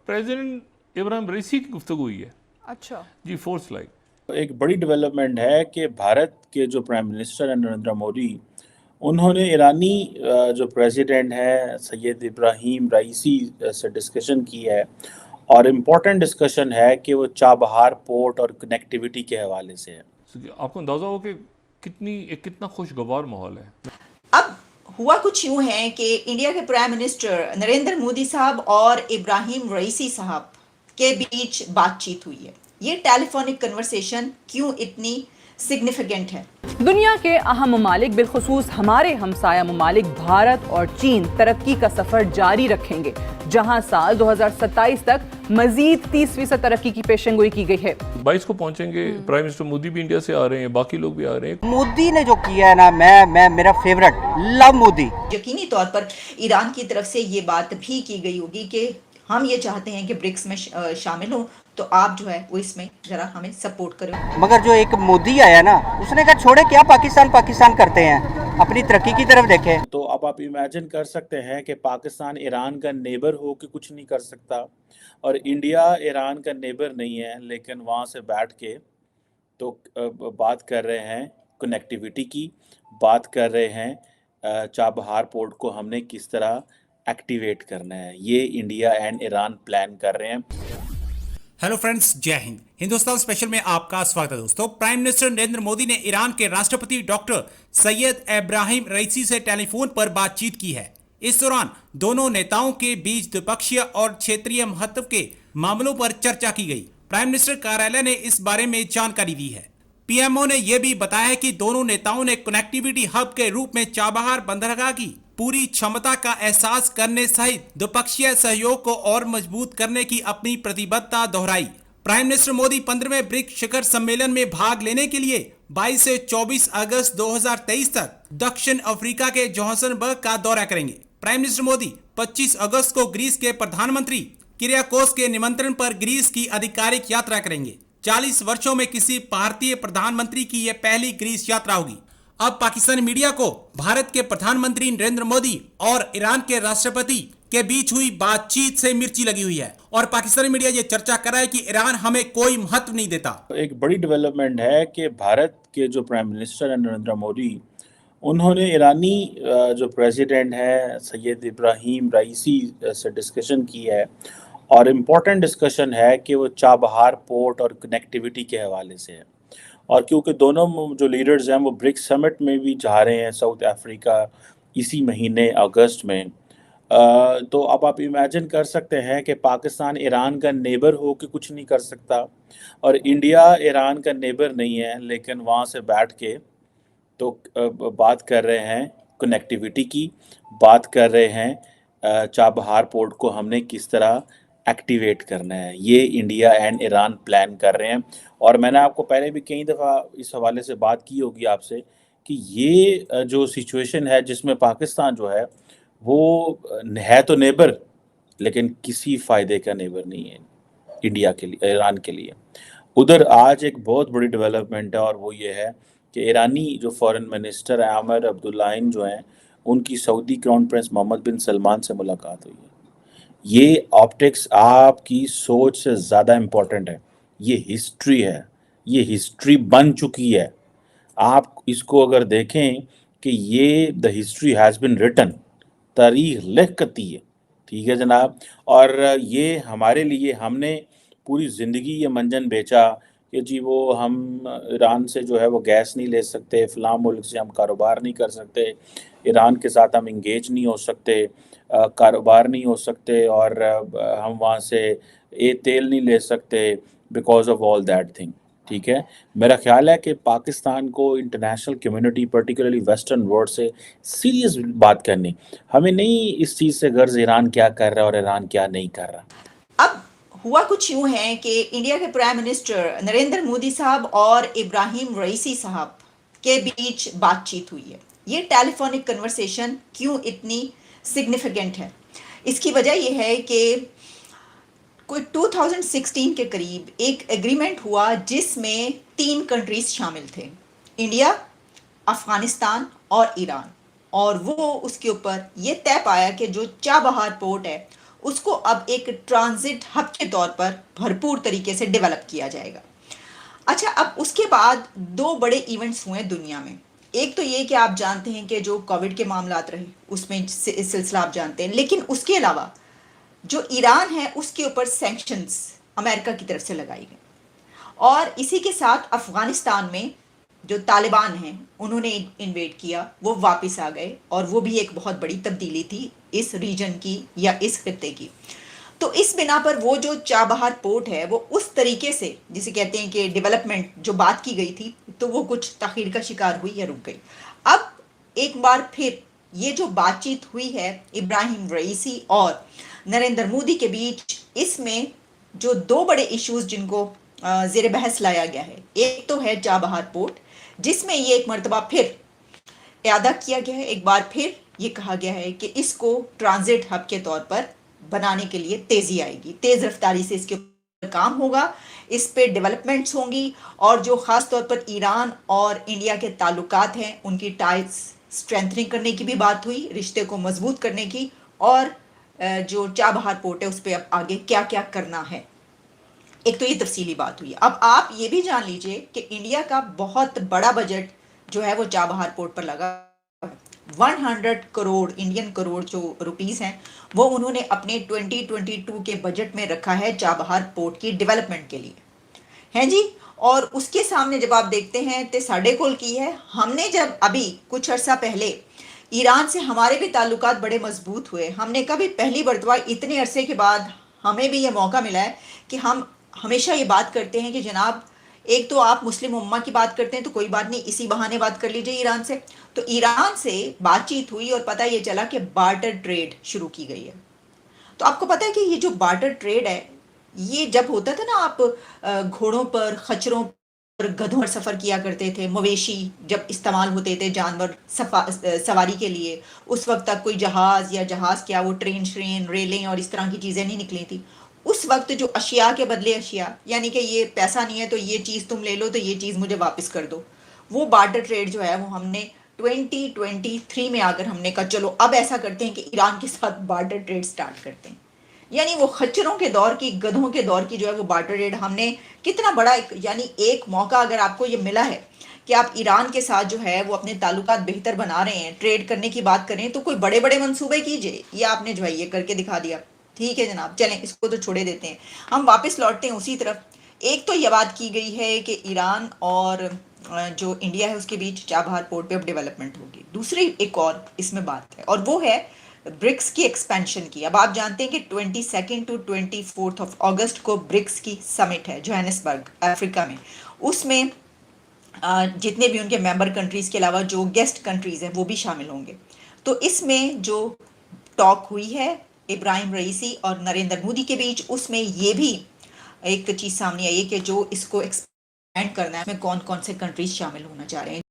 President Ibrahim रईसी की गुफ्तगू हुई है। अच्छा जी, फोर्स लाइक एक बड़ी डेवलपमेंट है कि भारत के जो प्राइम मिनिस्टर हैं नरेंद्र मोदी, उन्होंने ईरानी जो प्रेसिडेंट है सैयद इब्राहिम रईसी से डिस्कशन की है और इम्पोर्टेंट डिस्कशन है कि वो चाबहार पोर्ट और कनेक्टिविटी के हवाले से है। आपको अंदाज़ा हो कि कितना खुशगवार माहौल है। अब हुआ कुछ यूं है कि इंडिया के प्राइम मिनिस्टर नरेंद्र मोदी साहब और इब्राहिम रईसी साहब के बीच बातचीत हुई है। ये टेलीफोनिक कन्वर्सेशन क्यों इतनी सिग्निफिकेंट है? दुनिया के अहम ममालिक बिलखुसूस हमारे हमसाया ममालिक भारत और चीन तरक्की का सफर जारी रखेंगे, जहां साल 2027 तक मजीद 30% तरक्की की पेशेंगोई की गई है। 22 को पहुंचेंगे। प्राइम मिनिस्टर मोदी भी इंडिया से आ रहे हैं, बाकी लोग भी आ रहे हैं। मोदी ने जो किया है ना, मैं मेरा फेवरेट, लव मोदी। यकीनी तौर पर ईरान की तरफ से ये बात भी की गई होगी कि हम ये चाहते हैं कि ब्रिक्स में शामिल हो, तो आप जो है वो इसमें जरा हमें सपोर्ट करें। मगर जो एक मोदी आया ना, उसने कहा छोड़े क्या पाकिस्तान पाकिस्तान करते हैं, अपनी तरक्की की तरफ देखें। तो अब आप इमेजिन कर सकते हैं कि पाकिस्तान ईरान का नेबर हो के कुछ नहीं कर सकता और इंडिया ईरान का नेबर नहीं है, लेकिन वहाँ से बैठ के तो बात कर रहे हैं कनेक्टिविटी की, बात कर रहे हैं चाबहार पोर्ट को हमने किस तरह एक्टिवेट करना है। ये इंडिया एंड ईरान प्लान कर रहे हैं। हेलो फ्रेंड्स, जय हिंद। हिंदुस्तान स्पेशल में आपका स्वागत है दोस्तों। प्राइम मिनिस्टर नरेंद्र मोदी ने ईरान के राष्ट्रपति डॉक्टर सैयद इब्राहिम रईसी से टेलीफोन पर बातचीत की है। इस दौरान दोनों नेताओं के बीच द्विपक्षीय और क्षेत्रीय महत्व के मामलों पर चर्चा की गई। प्राइम मिनिस्टर कार्यालय ने इस बारे में जानकारी दी है। पीएमओ ने यह भी बताया कि दोनों नेताओं ने कनेक्टिविटी हब के रूप में चाबहार बंदरगाह की पूरी क्षमता का एहसास करने सहित द्विपक्षीय सहयोग को और मजबूत करने की अपनी प्रतिबद्धता दोहराई। प्राइम मिनिस्टर मोदी 15वें ब्रिक्स शिखर सम्मेलन में भाग लेने के लिए 22 से 24 अगस्त 2023 तक दक्षिण अफ्रीका के जोहान्सबर्ग का दौरा करेंगे। प्राइम मिनिस्टर मोदी 25 अगस्त को ग्रीस के प्रधानमंत्री किरियाकोस के निमंत्रण पर ग्रीस की आधिकारिक यात्रा करेंगे। 40 वर्षों में किसी भारतीय प्रधानमंत्री की यह पहली ग्रीस यात्रा होगी। अब पाकिस्तानी मीडिया को भारत के प्रधानमंत्री नरेंद्र मोदी और ईरान के राष्ट्रपति के बीच हुई बातचीत से मिर्ची लगी हुई है और पाकिस्तानी मीडिया ये चर्चा कर रहा है कि ईरान हमें कोई महत्व नहीं देता। एक बड़ी डेवलपमेंट है कि भारत के जो प्राइम मिनिस्टर हैं नरेंद्र मोदी, उन्होंने ईरानी जो प्रेसिडेंट है सैयद इब्राहिम रईसी से डिस्कशन की है और इम्पोर्टेंट डिस्कशन है कि वो चाबहार पोर्ट और कनेक्टिविटी के हवाले से है। और क्योंकि दोनों जो लीडर्स हैं वो ब्रिक्स समिट में भी जा रहे हैं साउथ अफ्रीका इसी महीने अगस्त में, तो अब आप इमेजिन कर सकते हैं कि पाकिस्तान ईरान का नेबर हो के कुछ नहीं कर सकता और इंडिया ईरान का नेबर नहीं है, लेकिन वहाँ से बैठ के तो बात कर रहे हैं कनेक्टिविटी की, बात कर रहे हैं चाबहार पोर्ट को हमने किस तरह एक्टिवेट करना है। ये इंडिया एंड ईरान प्लान कर रहे हैं और मैंने आपको पहले भी कई दफ़ा इस हवाले से बात की होगी आपसे कि ये जो सिचुएशन है जिसमें पाकिस्तान जो है वो है तो नेबर, लेकिन किसी फ़ायदे का नेबर नहीं है इंडिया के लिए, ईरान के लिए। उधर आज एक बहुत बड़ी डेवलपमेंट है और वो ये है कि ईरानी जो फॉरेन मिनिस्टर आमिर अब्दुल्लाहिन जो हैं, उनकी सऊदी क्राउन प्रिंस मोहम्मद बिन सलमान से मुलाकात हुई है। ये ऑप्टिक्स आपकी सोच से ज़्यादा इम्पोर्टेंट है। ये हिस्ट्री है, ये हिस्ट्री बन चुकी है। आप इसको अगर देखें कि ये the history has been written, तारीख लिख करती है, ठीक है जनाब। और ये हमारे लिए, हमने पूरी ज़िंदगी ये मंजन बेचा कि जी वो हम ईरान से जो है वो गैस नहीं ले सकते, फ़लाँ मुल्क से हम कारोबार नहीं कर सकते, ईरान के साथ हम इंगेज नहीं हो सकते, कारोबार नहीं हो सकते और हम वहाँ से तेल नहीं ले सकते because of all that thing, ठीक है। मेरा ख्याल है कि पाकिस्तान को international community particularly western world से सीरियस बात करनी, हमें नहीं इस चीज़ से गर्ज ईरान क्या कर रहा है और ईरान क्या नहीं कर रहा। अब हुआ कुछ यूं है कि इंडिया के प्राइम मिनिस्टर नरेंद्र मोदी साहब और इब्राहिम रईसी साहब के बीच बातचीत हुई है। ये टेलीफोनिक कन्वर्सेशन क्यों इतनी सिग्निफिकेंट है? इसकी वजह यह है कि कोई 2016 के करीब एक एग्रीमेंट हुआ जिसमें 3 कंट्रीज शामिल थे, इंडिया, अफगानिस्तान और ईरान, और वो उसके ऊपर ये तय पाया कि जो चाबहार पोर्ट है اس کو اب ایک ٹرانزٹ ہب کے طور پر بھرپور طریقے سے ڈیولپ کیا جائے گا۔ اچھا، اب اس کے بعد دو بڑے ایونٹس ہوئے دنیا میں۔ ایک تو یہ کہ آپ جانتے ہیں کہ جو کووڈ کے معاملات رہے اس میں سلسلہ آپ جانتے ہیں، لیکن اس کے علاوہ جو ایران ہے اس کے اوپر سینکشنز امریکہ کی طرف سے لگائی گئی، اور اسی کے ساتھ افغانستان میں جو طالبان ہیں انہوں نے انویڈ کیا، وہ واپس آ گئے، اور وہ بھی ایک بہت بڑی تبدیلی تھی اس ریجن کی یا اس خطے کی۔ تو اس بنا پر وہ جو چابہار پورٹ ہے وہ اس طریقے سے جسے کہتے ہیں کہ ڈیولپمنٹ جو بات کی گئی تھی تو وہ کچھ تاخیر کا شکار ہوئی یا رک گئی۔ اب ایک بار پھر یہ جو بات چیت ہوئی ہے ابراہیم رئیسی اور نریندر مودی کے بیچ، اس میں جو دو بڑے ایشوز جن کو زیر بحث لایا گیا ہے، ایک تو ہے چابہار پورٹ، جس میں یہ ایک مرتبہ پھر اعادہ کیا گیا ہے، ایک بار پھر یہ کہا گیا ہے کہ اس کو ٹرانزٹ ہب کے طور پر بنانے کے لیے تیزی آئے گی، تیز رفتاری سے اس کے اوپر کام ہوگا، اس پہ ڈیولپمنٹس ہوں گی، اور جو خاص طور پر ایران اور انڈیا کے تعلقات ہیں ان کی ٹائز سٹرینتھنگ کرنے کی بھی بات ہوئی، رشتے کو مضبوط کرنے کی، اور جو چابہار پورٹ ہے اس پہ اب آگے کیا کیا کرنا ہے۔ ایک تو یہ تفصیلی بات ہوئی۔ اب آپ یہ بھی جان لیجئے کہ انڈیا کا بہت بڑا بجٹ جو ہے وہ چابہار پورٹ پر لگا، 100 کروڑ انڈین کروڑ جو روپیز ہیں وہ انہوں نے اپنے 2022 کے بجٹ میں رکھا ہے چابہار پورٹ کی ڈیولپمنٹ کے لیے، ہیں جی۔ اور اس کے سامنے جب آپ دیکھتے ہیں تو ساڑھے کول کی ہے، ہم نے جب ابھی کچھ عرصہ پہلے ایران سے ہمارے بھی تعلقات بڑے مضبوط ہوئے، ہم نے کبھی پہلی مرتبہ اتنے عرصے کے بعد ہمیں بھی یہ موقع ملا ہے کہ ہم ہمیشہ یہ بات کرتے ہیں کہ جناب ایک تو آپ مسلم امہ کی بات کرتے ہیں تو کوئی بات نہیں، اسی بہانے بات کر لیجئے ایران سے۔ تو ایران سے بات چیت ہوئی اور پتہ یہ چلا کہ بارٹر ٹریڈ شروع کی گئی ہے۔ تو آپ کو پتہ ہے کہ یہ جو بارٹر ٹریڈ ہے، یہ جب ہوتا تھا نا، آپ گھوڑوں پر، خچروں پر، گدھوں پر سفر کیا کرتے تھے، مویشی جب استعمال ہوتے تھے جانور سواری کے لیے، اس وقت تک کوئی جہاز یا جہاز کیا وہ ٹرین ریلیں اور اس طرح کی چیزیں نہیں نکلی تھی۔ اس وقت جو اشیاء کے بدلے اشیاء، یعنی کہ یہ پیسہ نہیں ہے تو یہ چیز تم لے لو تو یہ چیز مجھے واپس کر دو، وہ بارٹر ٹریڈ جو ہے وہ ہم نے 2023 میں آ کر ہم نے کہا چلو اب ایسا کرتے ہیں کہ ایران کے ساتھ بارٹر ٹریڈ سٹارٹ کرتے ہیں۔ یعنی وہ خچروں کے دور کی، گدھوں کے دور کی جو ہے وہ بارٹر ٹریڈ ہم نے کتنا بڑا یعنی ایک موقع اگر آپ کو یہ ملا ہے کہ آپ ایران کے ساتھ جو ہے وہ اپنے تعلقات بہتر بنا رہے ہیں، ٹریڈ کرنے کی بات کریں تو کوئی بڑے بڑے منصوبے کیجئے، یہ آپ نے جو ہے یہ کر کے دکھا دیا۔ ٹھیک ہے جناب، چلیں اس کو تو چھوڑے دیتے ہیں، ہم واپس لوٹتے ہیں اسی طرف۔ ایک تو یہ بات کی گئی ہے کہ ایران اور جو انڈیا ہے اس کے بیچ چابہار پورٹ پہ اب ڈیولپمنٹ ہوگی۔ دوسری ایک اور اس میں بات ہے اور وہ ہے برکس کی ایکسپینشن کی۔ اب آپ جانتے ہیں کہ 22 to 24 اگست کو برکس کی سمٹ ہے جوہانسبرگ افریقہ میں، اس میں جتنے بھی ان کے ممبر کنٹریز کے علاوہ جو گیسٹ کنٹریز ہیں وہ بھی شامل ہوں گے۔ تو اس میں جو ٹاک ہوئی ہے ابراہیم رئیسی اور نریندر مودی کے بیچ، اس میں یہ بھی ایک چیز سامنے آئی ہے کہ جو اس کو ایکسپینڈ کرنا ہے، اس میں کون کون سے کنٹریز شامل ہونا چاہ رہے ہیں۔